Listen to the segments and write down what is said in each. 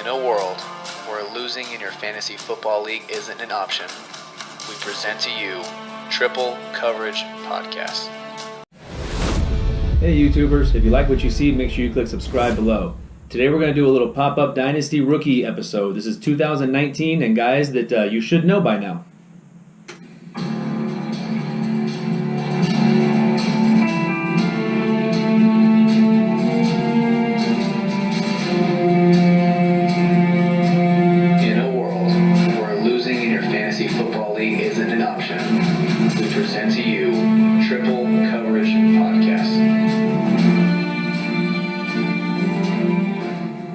In a world where losing in your fantasy football league isn't an option, we present to you Triple Coverage Podcast. Hey YouTubers, if you like what you see, make sure you click subscribe below. Today we're going to do a little pop-up Dynasty Rookie episode. This is 2019 and guys that you should know by now.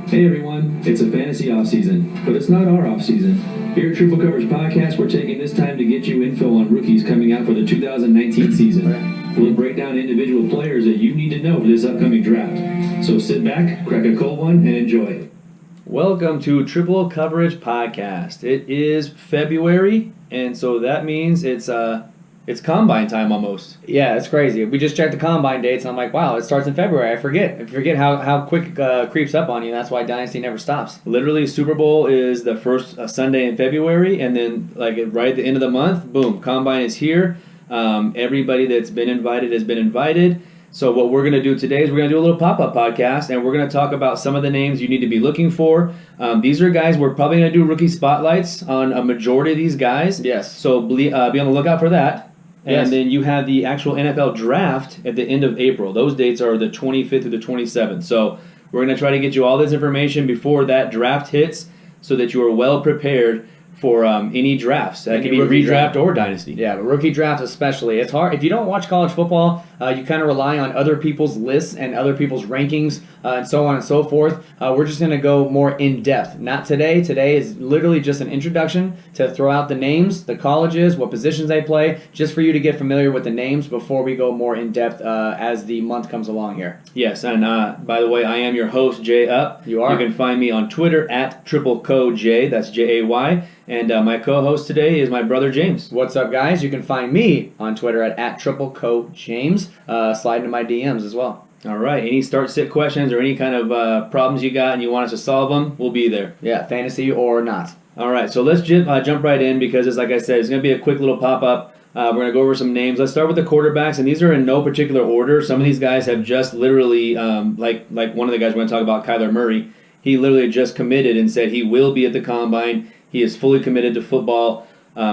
Hey everyone, it's a fantasy offseason, but it's not our offseason. Here at Triple Coverage Podcast, we're taking this time to get you info on rookies coming out for the 2019 season. We'll break down individual players that you need to know for this upcoming draft. So sit back, crack a cold one, and enjoy. Welcome to Triple Coverage Podcast. It is February, and so that means it's combine time almost. Yeah, it's crazy. We just checked the combine dates, and I'm like, wow, it starts in February. I forget how quick it creeps up on you. That's why Dynasty never stops. Literally, Super Bowl is the first Sunday in February, and then right at the end of the month, boom, combine is here. Everybody that's been invited has been invited. So what we're going to do today is we're going to do a little pop-up podcast, and we're going to talk about some of the names you need to be looking for. These are guys, we're probably going to do rookie spotlights on a majority of these guys. Yes. So be on the lookout for that. Yes. And then you have the actual NFL draft at the end of April. Those dates are the 25th through the 27th. So we're going to try to get you all this information before that draft hits so that you are well prepared for any drafts. That can be redraft or dynasty. Yeah, but rookie drafts especially. It's hard. If you don't watch college football, you kind of rely on other people's lists and other people's rankings and so on and so forth. We're just going to go more in-depth. Not today. Today is literally just an introduction to throw out the names, the colleges, what positions they play, just for you to get familiar with the names before we go more in-depth as the month comes along here. Yes, and by the way, I am your host, Jay Up. You are. You can find me on Twitter at TripleCoJ. That's Jay. And my co-host today is my brother James. What's up, guys? You can find me on Twitter at TripleCoJames. Slide into my DMs as well. All right. Any start-sit questions or any kind of problems you got and you want us to solve them, we'll be there. Yeah, fantasy or not. All right. So let's jump right in because, like I said, it's going to be a quick little pop-up. We're going to go over some names. Let's start with the quarterbacks, and these are in no particular order. Some of these guys have just literally, like one of the guys we're going to talk about, Kyler Murray, he literally just committed and said he will be at the Combine. He is fully committed to football.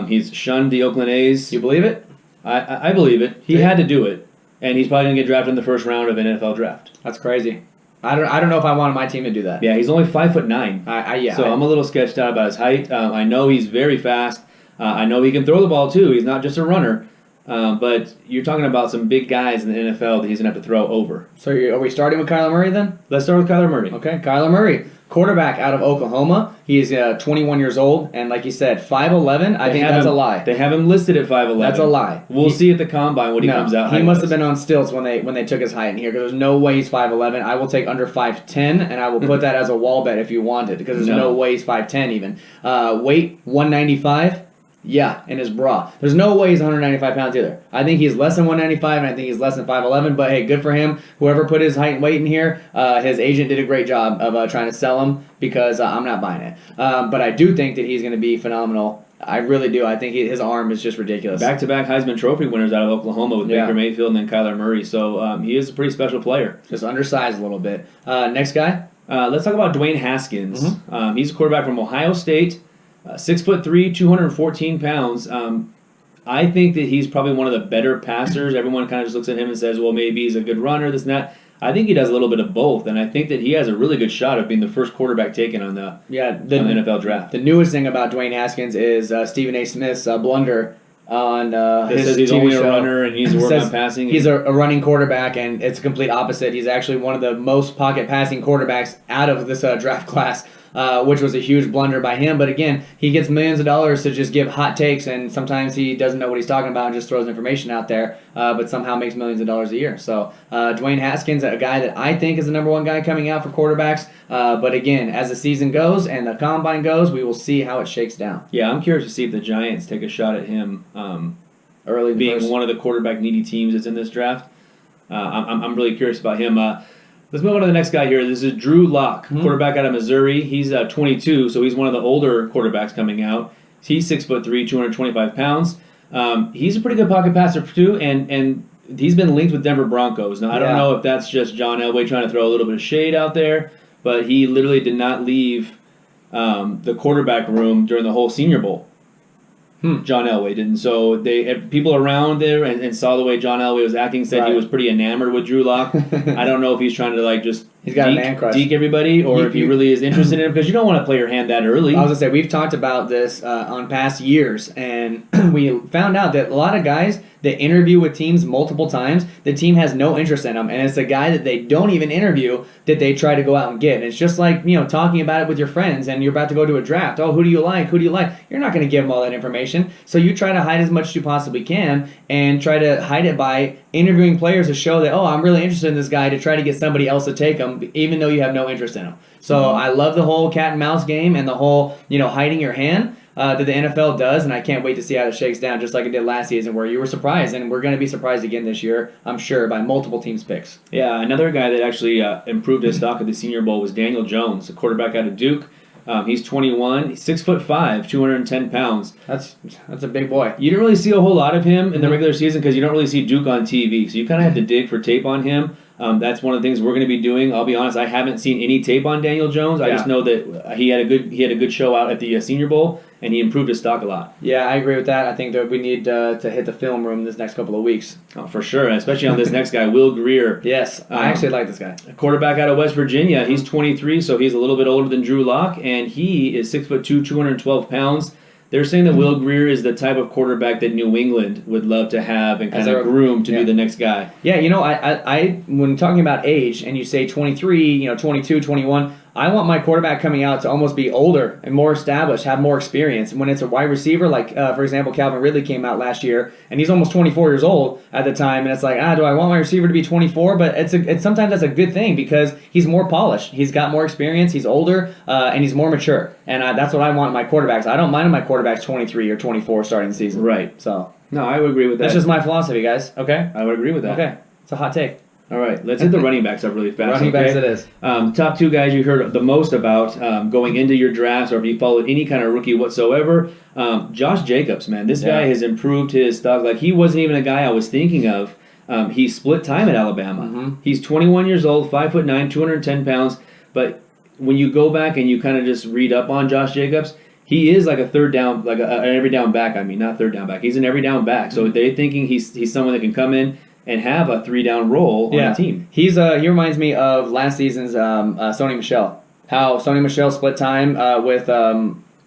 He's shunned the Oakland A's. You believe it? I believe it. He had to do it, and he's probably going to get drafted in the first round of an NFL draft. That's crazy. I don't know if I wanted my team to do that. Yeah, he's only 5'9". I'm a little sketched out about his height. I know he's very fast. I know he can throw the ball too. He's not just a runner. But you're talking about some big guys in the NFL that he's going to have to throw over. So are we starting with Kyler Murray then? Let's start with Kyler Murray. Okay, Kyler Murray, quarterback out of Oklahoma. He's 21 years old, and like you said, 5'11". I think that's a lie. They have him listed at 5'11". That's a lie. We'll see at the Combine what he comes out. He must have been on stilts when they took his height in here, because there's no way he's 5'11". I will take under 5'10", and I will put that as a wall bet if you want it, because there's no way he's 5'10" even. Weight, 195. Yeah, in his bra. There's no way he's 195 pounds either. I think he's less than 195, and I think he's less than 5'11", but hey, good for him. Whoever put his height and weight in here, his agent did a great job of trying to sell him, because I'm not buying it. But I do think that he's going to be phenomenal. I really do. I think his arm is just ridiculous. Back-to-back Heisman Trophy winners out of Oklahoma with Baker Mayfield and then Kyler Murray, so he is a pretty special player. Just undersized a little bit. Next guy? Let's talk about Dwayne Haskins. Mm-hmm. He's a quarterback from Ohio State. 6'3", 214 pounds. I think that he's probably one of the better passers. Everyone kind of just looks at him and says, well, maybe he's a good runner, this and that. I think he does a little bit of both, and I think that he has a really good shot of being the first quarterback taken on the NFL draft. The newest thing about Dwayne Haskins is Stephen A. Smith's blunder on his says he's TV only show. A runner and he's working on passing. He's a running quarterback, and it's a complete opposite. He's actually one of the most pocket passing quarterbacks out of this draft class. Which was a huge blunder by him. But again, he gets millions of dollars to just give hot takes, and sometimes he doesn't know what he's talking about and just throws information out there, but somehow makes millions of dollars a year. So Dwayne Haskins, a guy that I think is the number one guy coming out for quarterbacks. But again, as the season goes and the Combine goes, we will see how it shakes down. Yeah, I'm curious to see if the Giants take a shot at him early, being one of the quarterback needy teams that's in this draft. I'm really curious about him. Let's move on to the next guy here. This is Drew Lock, quarterback out of Missouri. He's 22, so he's one of the older quarterbacks coming out. He's 6'3", 225 pounds. He's a pretty good pocket passer too, and he's been linked with Denver Broncos. Now I don't know if that's just John Elway trying to throw a little bit of shade out there, but he literally did not leave the quarterback room during the whole Senior Bowl. John Elway didn't. So people around there and saw the way John Elway was acting, said he was pretty enamored with Drew Lock. I don't know if he's trying to like just he's got a man crush. Deke everybody, or if he really is interested in him, because you don't want to play your hand that early. I was going to say, we've talked about this on past years, and we found out that a lot of guys that interview with teams multiple times, the team has no interest in them, and it's a guy that they don't even interview that they try to go out and get. And it's just like, talking about it with your friends, and you're about to go to a draft. Oh, who do you like? Who do you like? You're not going to give them all that information, so you try to hide as much as you possibly can, and try to hide it by interviewing players to show that, oh, I'm really interested in this guy, to try to get somebody else to take him, even though you have no interest in him. So I love the whole cat and mouse game and the whole, hiding your hand that the NFL does, and I can't wait to see how it shakes down, just like it did last season, where you were surprised, and we're going to be surprised again this year, I'm sure, by multiple teams' picks. Yeah, another guy that actually improved his stock at the Senior Bowl was Daniel Jones, a quarterback out of Duke. He's 21, he's 6'5", 210 pounds. That's a big boy. You didn't really see a whole lot of him in the regular season because you don't really see Duke on TV, so you kind of have to dig for tape on him. That's one of the things we're going to be doing. I'll be honest, I haven't seen any tape on Daniel Jones. I just know that he had a good show out at the Senior Bowl, and he improved his stock a lot. Yeah, I agree with that. I think that we need to hit the film room this next couple of weeks. Oh, for sure, especially on this next guy, Will Greer. Yes, I actually like this guy. A quarterback out of West Virginia. He's 23, so he's a little bit older than Drew Lock, and he is 6'2", 212 pounds. They're saying that Will Greer is the type of quarterback that New England would love to have and kind of groom to be the next guy. Yeah, I when talking about age, and you say 23, 22, 21, I want my quarterback coming out to almost be older and more established, have more experience. And when it's a wide receiver, like, for example, Calvin Ridley came out last year, and he's almost 24 years old at the time, and it's like, do I want my receiver to be 24? But it's sometimes that's a good thing because he's more polished. He's got more experience, he's older, and he's more mature. And that's what I want in my quarterbacks. I don't mind if my quarterback's 23 or 24 starting the season. Right. So no, I would agree with that. That's just my philosophy, guys. Okay? I would agree with that. Okay. It's a hot take. All right, let's hit the running backs up really fast. Running backs it is. Top two guys you heard the most about going into your drafts, or if you followed any kind of rookie whatsoever. Josh Jacobs, man. This guy has improved his stock. Like, he wasn't even a guy I was thinking of. He split time at Alabama. He's 21 years old, 5'9", 210 pounds. But when you go back and you kind of just read up on Josh Jacobs, he is like a third down, like an every down back. I mean, not third down back. He's an every down back. So they're thinking he's someone that can come in and have a 3-down role on the team. He reminds me of last season's Sony Michel. How Sony Michel split time with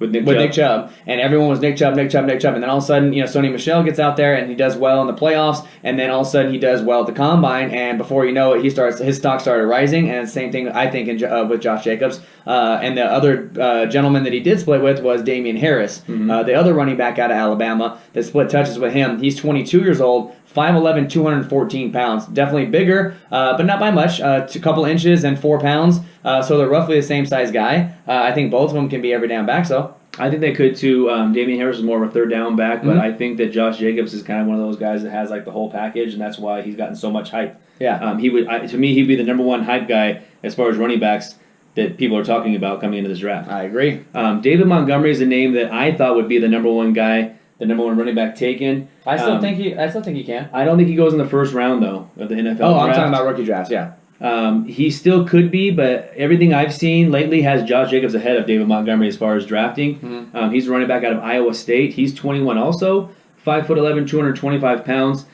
Nick Chubb, and everyone was Nick Chubb, and then all of a sudden, Sony Michel gets out there and he does well in the playoffs, and then all of a sudden he does well at the combine, and before you know it, his stock started rising. And the same thing I think with Josh Jacobs, and the other gentleman that he did split with was Damian Harris, the other running back out of Alabama that split touches with him. He's 22 years old. 5'11", 214 pounds. Definitely bigger, but not by much. A couple inches and 4 pounds. So they're roughly the same size guy. I think both of them can be every down back, so. I think they could too. Damian Harris is more of a third down back, but I think that Josh Jacobs is kind of one of those guys that has like the whole package, and that's why he's gotten so much hype. Yeah. To me, he'd be the number one hype guy as far as running backs that people are talking about coming into this draft. I agree. David Montgomery is a name that I thought would be the number one guy, the number one running back taken. I still think he can. I don't think he goes in the first round though of the NFL draft. I'm talking about rookie drafts. Yeah. He still could be, but everything I've seen lately has Josh Jacobs ahead of David Montgomery as far as drafting. He's a running back out of Iowa State. He's 21 also, 5'11", 225 pounds.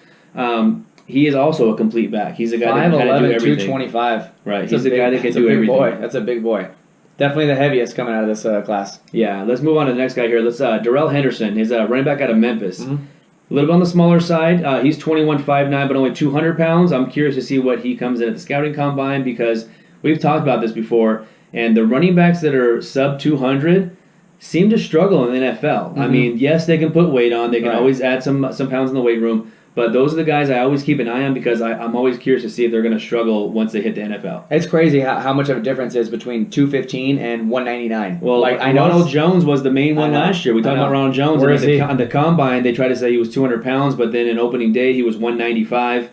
He is also a complete back. He's a guy that can do everything. 225. Right. He's a guy that can do everything. Boy. That's a big boy. Definitely the heaviest coming out of this class. Yeah, let's move on to the next guy here. Let's Darrell Henderson. He's a running back out of Memphis. A little bit on the smaller side. He's 21, 5'9", but only 200 pounds. I'm curious to see what he comes in at the scouting combine because we've talked about this before, and the running backs that are sub 200 seem to struggle in the NFL. I mean, yes, they can put weight on. They can always add some pounds in the weight room. But those are the guys I always keep an eye on because I'm always curious to see if they're going to struggle once they hit the NFL. It's crazy how much of a difference is between 215 and 199. Well, Ronald Jones was the main one last year. We talked about Ronald Jones. Where is he? On the combine, they tried to say he was 200 pounds, but then in opening day, he was 195.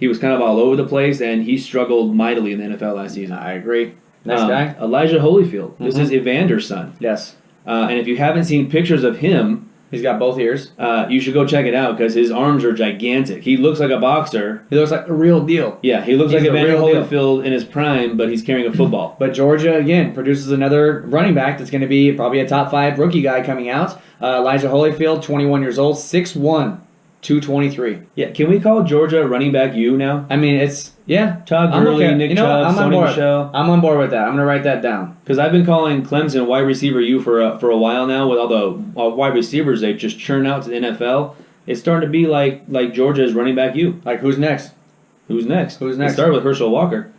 he was kind of all over the place, and he struggled mightily in the NFL last season. I agree. Next guy? Elijah Holyfield. This is Evander's son. Yes. And if you haven't seen pictures of him, he's got both ears. You should go check it out because his arms are gigantic. He looks like a boxer. He looks like a real deal. Yeah, he looks like Evander Holyfield in his prime, but he's carrying a football. But Georgia, again, produces another running back that's going to be probably a top 5 rookie guy coming out. Elijah Holyfield, 21 years old, 6'1", 223. Yeah, can we call Georgia running back U now? I mean, it's, yeah. Todd Gurley, okay. Nick Chubb, Sony Michel. I'm on board with that. I'm going to write that down. Because I've been calling Clemson wide receiver U for a while now with all the wide receivers they just churn out to the NFL. It's starting to be like Georgia's running back U. Like, who's next? Who's next? Who's next? It started with Herschel Walker.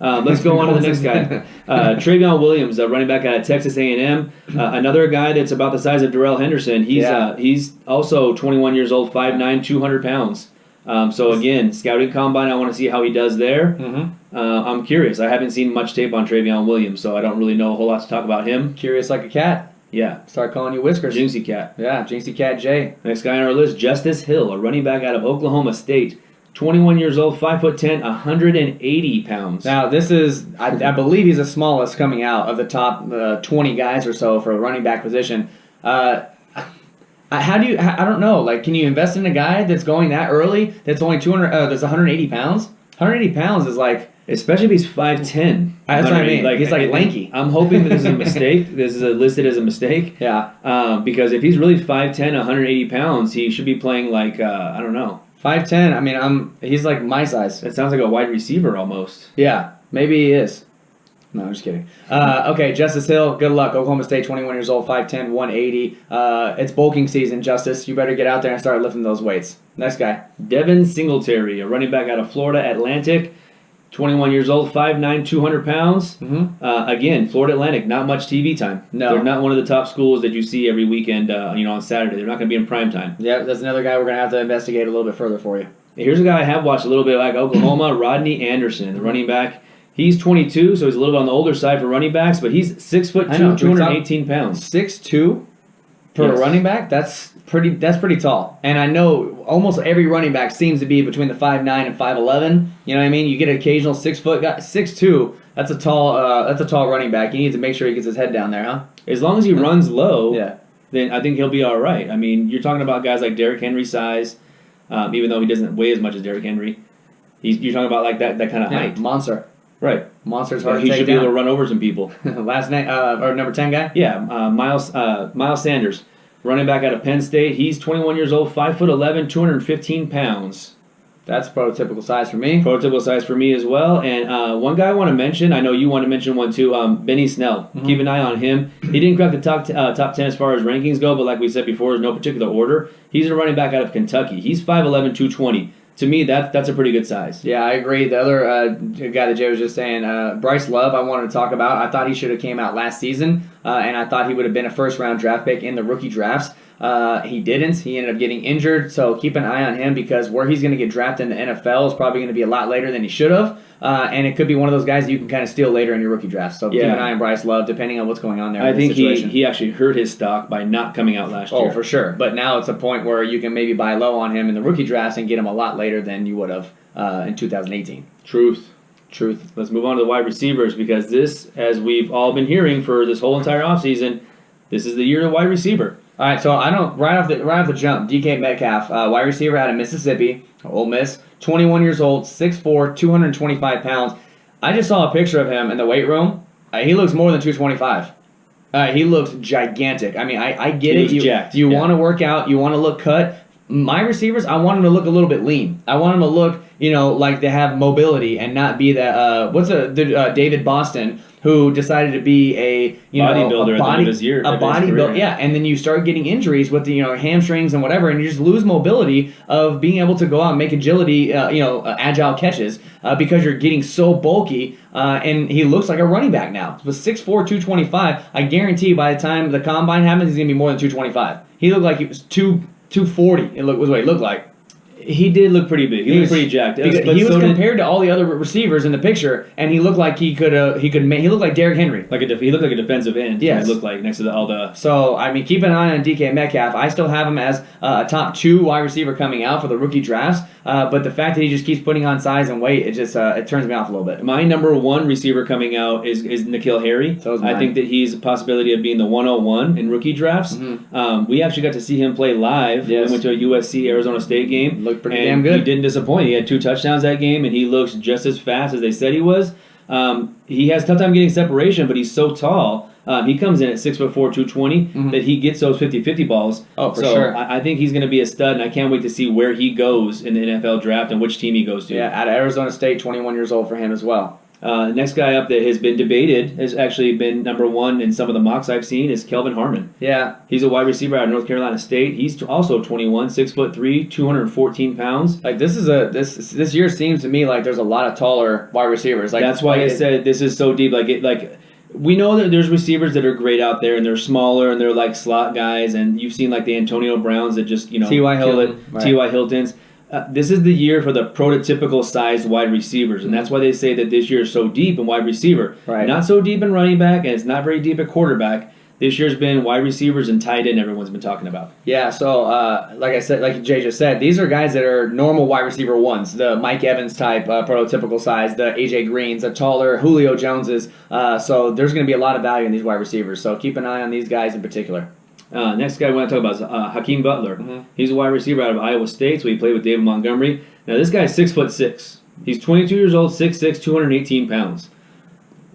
Let's go on to the next guy. Travion Williams, running back out of Texas A&M. Another guy that's about the size of Darrell Henderson. He's also 21 years old, 5'9", 200 pounds. So again, scouting combine, I want to see how he does there. I'm curious. I haven't seen much tape on Travion Williams, so I don't really know a whole lot to talk about him. Curious like a cat. Yeah. Start calling you Whiskers. Jinxie Cat. Yeah, Jinxie Cat J. Next guy on our list, Justice Hill, a running back out of Oklahoma State. 21 years old, 5'10", 180 pounds. Now, this is, I believe he's the smallest coming out of the top 20 guys or so for a running back position. I don't know. Like, can you invest in a guy that's going that early? That's only that's 180 pounds. 180 pounds is like, especially if he's 5'10". That's what I mean. Like, he's like lanky. I'm hoping that this is a mistake. This is listed as a mistake. Yeah. Because if he's really 5'10", 180 pounds, he should be playing like I don't know. 5'10". I mean, he's like my size. It sounds like a wide receiver almost. Yeah, maybe he is. No, I'm just kidding. Okay, Justice Hill, good luck. Oklahoma State, 21 years old, 5'10", 180. It's bulking season, Justice. You better get out there and start lifting those weights. Next guy. Devin Singletary, a running back out of Florida Atlantic. 21 years old, 5'9", 200 pounds. Again, Florida Atlantic, not much TV time. No. They're not one of the top schools that you see every weekend on Saturday. They're not going to be in prime time. Yeah, that's another guy we're going to have to investigate a little bit further for you. Here's a guy I have watched a little bit like Oklahoma, Rodney Anderson, the running back. He's 22, so he's a little bit on the older side for running backs, but he's 6'2", 218 pounds. 6'2" for a running back? That's pretty tall. And I know almost every running back seems to be between the 5'9" and 5'11". You know what I mean? You get an occasional 6-foot guy. 6'2", that's a tall running back. You need to make sure he gets his head down there, huh? As long as he runs low, yeah, then I think he'll be all right. I mean, you're talking about guys like Derrick Henry size, even though he doesn't weigh as much as Derrick Henry. You're talking about like that kind of height. Monster. Right. Monster's hard to He take should be down. able to run over some people. Last name, or number 10 guy? Yeah, Miles Sanders, running back out of Penn State. He's 21 years old, 5'11", 215 pounds. That's prototypical size for me. Prototypical size for me as well. And one guy I want to mention, I know you want to mention one too, Benny Snell. Keep an eye on him. He didn't crack the top 10 as far as rankings go, but like we said before, there's no particular order. He's a running back out of Kentucky. He's 5'11", 220. To me, that's a pretty good size. Yeah, I agree. The other guy that Jay was just saying, Bryce Love, I wanted to talk about. I thought he should have came out last season, and I thought he would have been a first-round draft pick in the rookie drafts. He didn't. He ended up getting injured, so keep an eye on him because where he's going to get drafted in the NFL is probably going to be a lot later than he should have, and it could be one of those guys that you can kind of steal later in your rookie draft. So keep an eye on Bryce Love, depending on what's going on there. I think he actually hurt his stock by not coming out last year. Oh, for sure. But now it's a point where you can maybe buy low on him in the rookie drafts and get him a lot later than you would have in 2018. Truth. Let's move on to the wide receivers because this, as we've all been hearing for this whole entire offseason, this is the year of wide receiver. All right, so I don't right off the jump. DK Metcalf, wide receiver out of Mississippi, Ole Miss, 21 years old, 6'4", 225 pounds. I just saw a picture of him in the weight room. He looks more than 225. He looks gigantic. I mean, I get it. You want to work out. You want to look cut. My receivers, I want them to look a little bit lean. I want them to look, like they have mobility and not be that. David Boston, who decided to be a bodybuilder at the end of his year, bodybuilder, yeah. And then you start getting injuries with the hamstrings and whatever, and you just lose mobility of being able to go out and make agility, agile catches because you're getting so bulky. And he looks like a running back now. With 6'4", 225, I guarantee by the time the combine happens, he's gonna be more than 225. He looked like he was 240. Was what he looked like. He did look pretty big. He looked pretty jacked. He was compared to all the other receivers in the picture, and he looked like he looked like Derrick Henry. He looked like a defensive end. Yes. He looked like next to all the. So I mean, keep an eye on DK Metcalf. I still have him as a top 2 wide receiver coming out for the rookie drafts. But the fact that he just keeps putting on size and weight, it turns me off a little bit. My number 1 receiver coming out is N'Keal Harry. So is mine. I think that he's a possibility of being the 101 in rookie drafts. Mm-hmm. We actually got to see him play live. Yes. We went to a USC Arizona State game. Looked pretty damn good. He didn't disappoint. He had 2 touchdowns that game, and he looks just as fast as they said he was. He has a tough time getting separation, but he's so tall. He comes in at 6'4", 220, that he gets those 50-50 balls. Oh, for sure. I think he's going to be a stud, and I can't wait to see where he goes in the NFL draft and which team he goes to. Yeah, out of Arizona State, 21 years old for him as well. Next guy up that has been debated, has actually been number 1 in some of the mocks I've seen, is Kelvin Harmon. Yeah. He's a wide receiver out of North Carolina State. He's also 21, 6'3", 214 pounds. Like this year seems to me like there's a lot of taller wide receivers. Like that's why I said this is so deep. We know that there's receivers that are great out there, and they're smaller, and they're like slot guys, and you've seen like the Antonio Browns that just T.Y. Hilton, right. T.Y. Hiltons. This is the year for the prototypical sized wide receivers, and that's why they say that this year is so deep in wide receiver. Right. Not so deep in running back, and it's not very deep at quarterback. This year's been wide receivers and tight end everyone's been talking about. Yeah, so like I said, like Jay just said, these are guys that are normal wide receiver 1s, the Mike Evans type, prototypical size, the AJ Greens, the taller Julio Joneses. So there's going to be a lot of value in these wide receivers. So keep an eye on these guys in particular. Next guy I want to talk about is Hakeem Butler. Mm-hmm. He's a wide receiver out of Iowa State, so he played with David Montgomery. Now this guy's 6'6". He's 22 years old, 6'6", 218 pounds.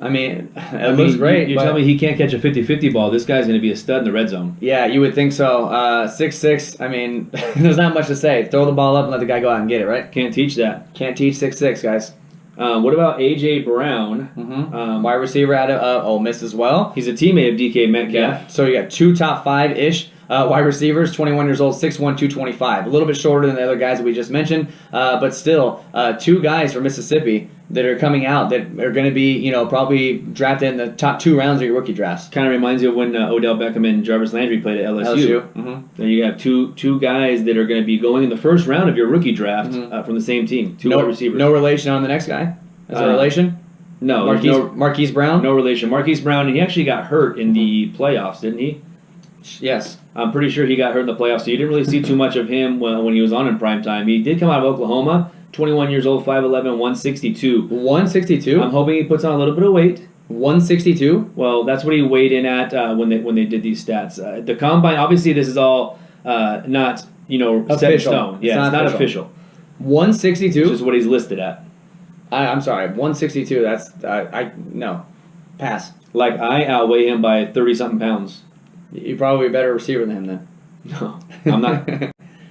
I mean, it looks great. You tell me he can't catch a 50-50 ball. This guy's going to be a stud in the red zone. Yeah, you would think so. 6'6", I mean, there's not much to say. Throw the ball up and let the guy go out and get it, right? Can't teach that. Can't teach 6'6", guys. What about A.J. Brown? Mm-hmm. Wide receiver out of Ole Miss as well. He's a teammate of DK Metcalf. Yeah. So you got 2 top 5-ish wide receivers, 21 years old, 6'1", 225. A little bit shorter than the other guys that we just mentioned, but still 2 guys from Mississippi that are coming out that are going to be, probably drafted in the top 2 rounds of your rookie drafts. Kind of reminds you of when Odell Beckham and Jarvis Landry played at LSU. Mm-hmm. Then you have two guys that are going to be going in the first round of your rookie draft from the same team. 2 wide receivers. No relation on the next guy? Is there a relation? No. Marquise Brown? No relation. Marquise Brown, and he actually got hurt in the playoffs, didn't he? Yes. I'm pretty sure he got hurt in the playoffs, so you didn't really see too much of him when he was on in prime time. He did come out of Oklahoma, 21 years old, 5'11", 162. 162? I'm hoping he puts on a little bit of weight. 162? Well, that's what he weighed in at when they did these stats. The combine, obviously, this is all not set in stone. Yeah, it's not official. 162? Which is what he's listed at. I'm sorry, 162. That's no, pass. Like I outweigh him by 30-something pounds. You're probably a better receiver than him then. No, I'm not.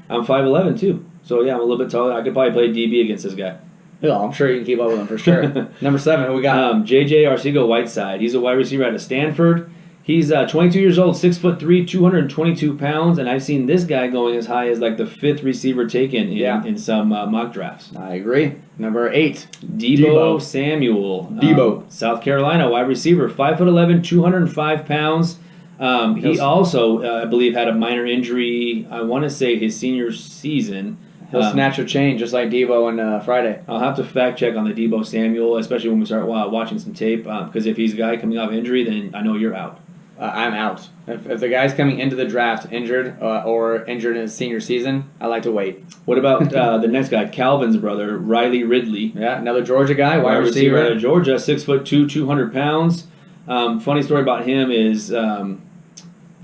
I'm 5'11" too. So yeah, I'm a little bit taller. I could probably play DB against this guy. Yeah, I'm sure you can keep up with him for sure. Number 7, who we got? J.J. Arcega-Whiteside. He's a wide receiver out of Stanford. He's 22 years old, 6'3", 222 pounds, and I've seen this guy going as high as like the 5th receiver taken in some mock drafts. I agree. Number 8, Deebo Samuel. South Carolina wide receiver, 5'11", 205 pounds. He also, I believe, had a minor injury, I want to say his senior season. He'll snatch a chain just like Deebo on Friday. I'll have to fact check on the Deebo Samuel, especially when we start watching some tape, because if he's a guy coming off injury, then I know you're out. I'm out. If the guy's coming into the draft injured or injured in his senior season, I like to wait. What about the next guy, Calvin's brother, Riley Ridley? Yeah, another Georgia guy, wide receiver out of Georgia, 6'2", 200 pounds. Funny story about him is Ryan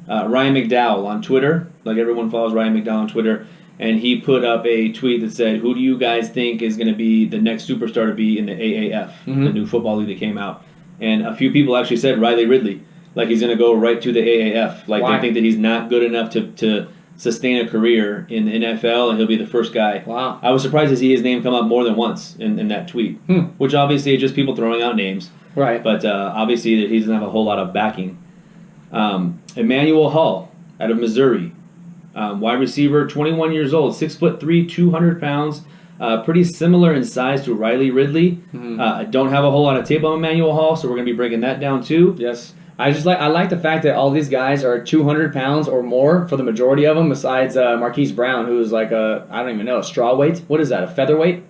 McDowell on Twitter. Like everyone follows Ryan McDowell on Twitter. And he put up a tweet that said, who do you guys think is going to be the next superstar to be in the AAF, the new football league that came out? And a few people actually said Riley Ridley. Like he's going to go right to the AAF. Like they think that he's not good enough to sustain a career in the NFL, and he'll be the first guy. Wow. I was surprised to see his name come up more than once in that tweet, which obviously is just people throwing out names. Right. But obviously he doesn't have a whole lot of backing. Emmanuel Hall out of Missouri. Wide receiver, 21 years old, 6'3", 200 pounds. Pretty similar in size to Riley Ridley. I don't have a whole lot of tape on Emmanuel Hall, so we're going to be breaking that down too. Yes. I like the fact that all these guys are 200 pounds or more for the majority of them, besides Marquise Brown, who's like a straw weight. What is that? A featherweight?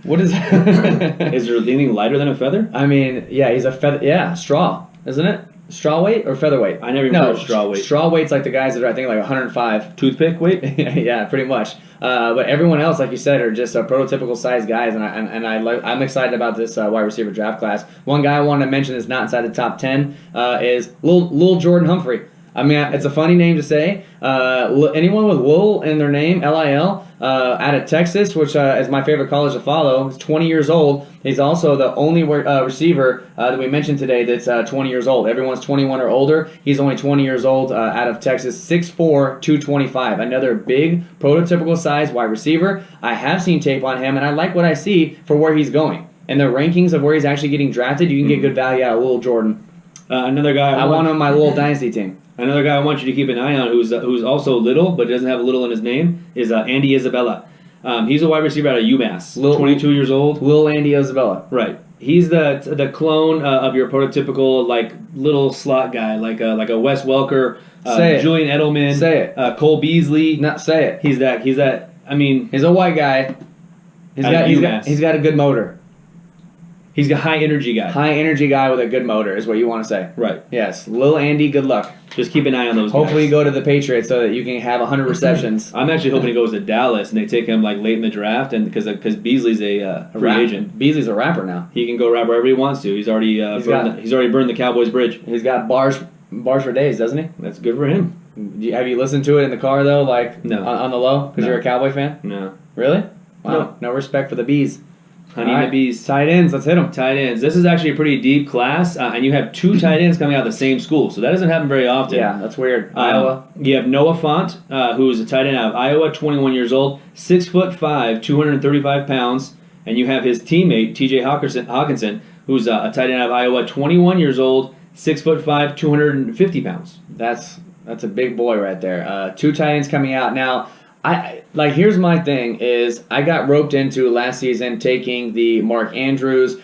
What is that? Is there anything lighter than a feather? I mean, yeah, he's a feather. Yeah, straw, isn't it? Straw weight or featherweight? I never even heard of straw weight. Straw weight's like the guys that are, I think, like 105. Toothpick weight? Yeah, pretty much. But everyone else, like you said, are just prototypical size guys, and I'm excited about this wide receiver draft class. One guy I wanted to mention that's not inside the top 10 is Lil Jordan Humphrey. I mean, it's a funny name to say. Anyone with Lil in their name, Lil, out of Texas, which is my favorite college to follow. He's 20 years old. He's also the only receiver that we mentioned today that's 20 years old. Everyone's 21 or older. He's only 20 years old out of Texas, 6'4", 225. Another big, prototypical size wide receiver. I have seen tape on him, and I like what I see for where he's going. And the rankings of where he's actually getting drafted, you can get good value out of Lil Jordan. Another guy I want him on my little dynasty team. Another guy I want you to keep an eye on who's also little but doesn't have a little in his name is Andy Isabella. He's a wide receiver out of UMass, 22 years old. Lil Andy Isabella. Right. He's the clone of your prototypical like little slot guy, like a Wes Welker, Julian Edelman, say it. Cole Beasley. Not say it. He's that. I mean, he's a white guy. He's got a good motor. He's a high energy guy. High energy guy with a good motor is what you want to say. Right. Yes. Lil Andy, good luck. Just keep an eye on those Hopefully guys. you go to the Patriots so that you can have 100 receptions. I'm actually hoping he goes to Dallas and they take him like late in the draft, and because Beasley's a free agent. Beasley's a rapper now. He can go rap wherever he wants to. He's already burned the Cowboys bridge. He's got bars for days, doesn't he? That's good for him. Have you listened to it in the car though, like no. on the low because you're a Cowboy fan? No. Really? Wow. No respect for the Bees. Honey and the Bees. Tight ends, let's hit them. Tight ends. This is actually a pretty deep class, and you have two tight ends coming out of the same school, so that doesn't happen very often. Yeah, that's weird. Iowa. You have Noah Fant, who's a tight end out of Iowa, 21 years old, 6'5", 235 pounds, and you have his teammate T.J. Hawkinson, who's a tight end out of Iowa, 21 years old, 6'5", 250 pounds. That's a big boy right there. Two tight ends coming out now. Here's my thing is I got roped into last season taking the Mark Andrews,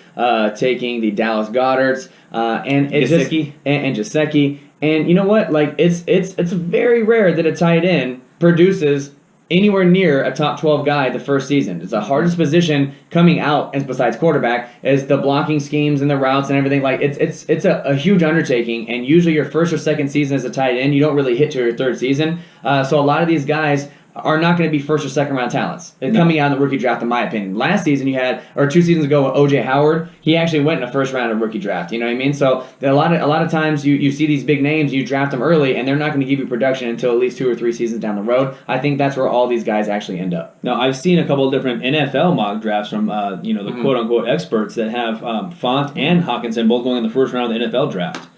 taking the Dallas Goederts, and Gesicki. And you know what? Like it's very rare that a tight end produces anywhere near a top 12 guy the first season. It's the hardest position coming out, and besides quarterback, is the blocking schemes and the routes and everything. Like it's a huge undertaking, and usually your first or second season as a tight end, you don't really hit to your third season. So a lot of these guys are not going to be first or second round talents coming out in the rookie draft, in my opinion. Last season or 2 seasons ago with O.J. Howard, he actually went in the first round of rookie draft. You know what I mean? So a lot of times you see these big names, you draft them early, and they're not going to give you production until at least 2 or 3 seasons down the road. I think that's where all these guys actually end up. Now, I've seen a couple of different NFL mock drafts from the quote-unquote experts that have Fant and Hawkinson both going in the first round of the NFL draft.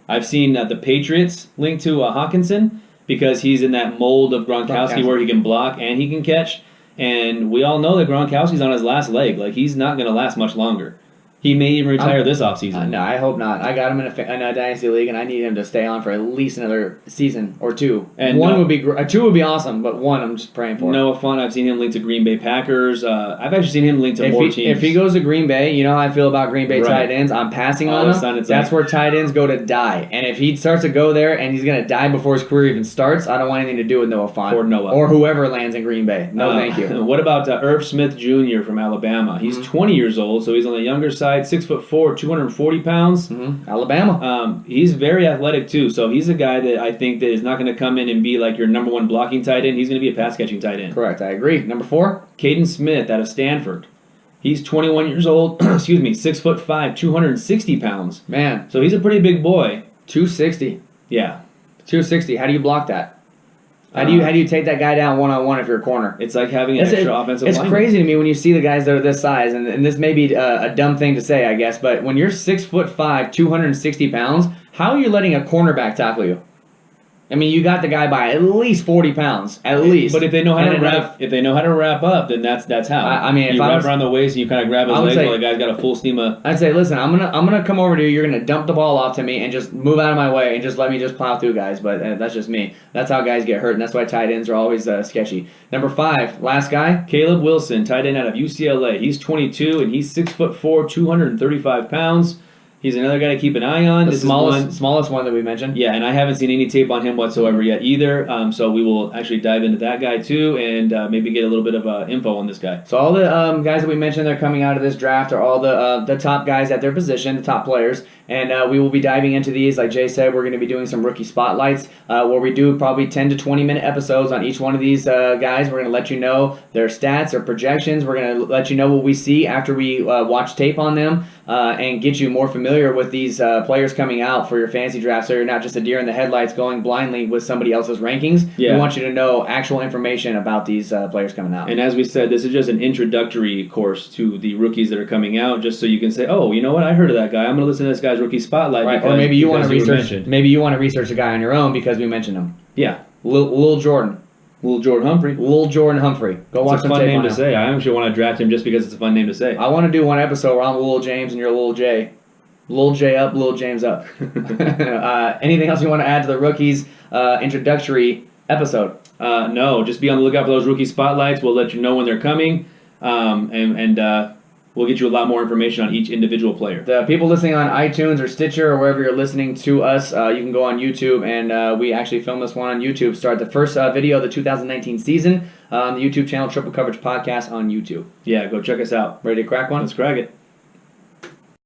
I've seen the Patriots linked to Hawkinson, because he's in that mold of Gronkowski where he can block and he can catch. And we all know that Gronkowski's on his last leg. Like, he's not going to last much longer. He may even retire this offseason. No, I hope not. I got him in a dynasty league, and I need him to stay on for at least another season or 2. And 2 would be awesome, but 1 I'm just praying for. Noah Fant, I've seen him linked to Green Bay Packers. I've actually seen him linked to more teams. If he goes to Green Bay, you know how I feel about Green Bay tight ends. I'm passing on him. That's where tight ends go to die. And if he starts to go there and he's going to die before his career even starts, I don't want anything to do with Noah Fant. Or whoever lands in Green Bay. No, thank you. What about Irv Smith Jr. from Alabama? He's 20 years old, so he's on the younger side, 6'4", 240 pounds. Alabama. He's very athletic too, so he's a guy that I think that is not going to come in and be like your number 1 blocking tight end. He's going to be a pass catching tight end. Correct, I agree. Number 4, Caden Smith out of Stanford. He's 21 years old. 6'5", 260 pounds. Man, so he's a pretty big boy. 260. Yeah, 260. How do you block that? How do you take that guy down one-on-one if you're a corner? It's like having an extra offensive lineman. It's crazy to me when you see the guys that are this size, and this may be a dumb thing to say, I guess, but when you're 6'5", 260 pounds, how are you letting a cornerback tackle you? I mean, you got the guy by at least 40 pounds, at least. But if they know how to wrap up, then that's how. I mean, you wrap around the waist and you kind of grab his leg while the guy's got a full steam of. I'd say, listen, I'm gonna come over to you. You're gonna dump the ball off to me and just move out of my way and just let me just plow through guys. But that's just me. That's how guys get hurt, and that's why tight ends are always sketchy. Number 5, last guy, Caleb Wilson, tight end out of UCLA. He's 22 and he's 6'4", 235 pounds. He's another guy to keep an eye on. The smallest one that we mentioned. Yeah, and I haven't seen any tape on him whatsoever yet either. So we will actually dive into that guy too, and maybe get a little bit of info on this guy. So all the guys that we mentioned that are coming out of this draft are all the top guys at their position, the top players. And we will be diving into these. Like Jay said, we're going to be doing some rookie spotlights where we do probably 10 to 20-minute episodes on each one of these guys. We're going to let you know their stats, their projections. We're going to let you know what we see after we watch tape on them and get you more familiar with these players coming out for your fantasy draft, so you're not just a deer in the headlights going blindly with somebody else's rankings. Yeah. We want you to know actual information about these players coming out. And as we said, this is just an introductory course to the rookies that are coming out, just so you can say, oh, you know what, I heard of that guy. I'm going to listen to this guy's rookie spotlight. Right. Or maybe you want to research. Maybe you want to research a guy on your own because we mentioned him. Yeah. Lil Jordan. Lil Jordan Humphrey. Go watch it's a some fun tape name on to him. say. I actually want to draft him just because it's a fun name to say. I want to do one episode where I'm Lil James and you're Lil J. Lil J up, Lil James up. Anything else you want to add to the rookies introductory episode? No, just be on the lookout for those rookie spotlights. We'll let you know when they're coming, and we'll get you a lot more information on each individual player. The people listening on iTunes or Stitcher or wherever you're listening to us, you can go on YouTube, and we actually filmed this one on YouTube. Start the first video of the 2019 season on the YouTube channel, Triple Coverage Podcast on YouTube. Yeah, go check us out. Ready to crack one? Let's crack it.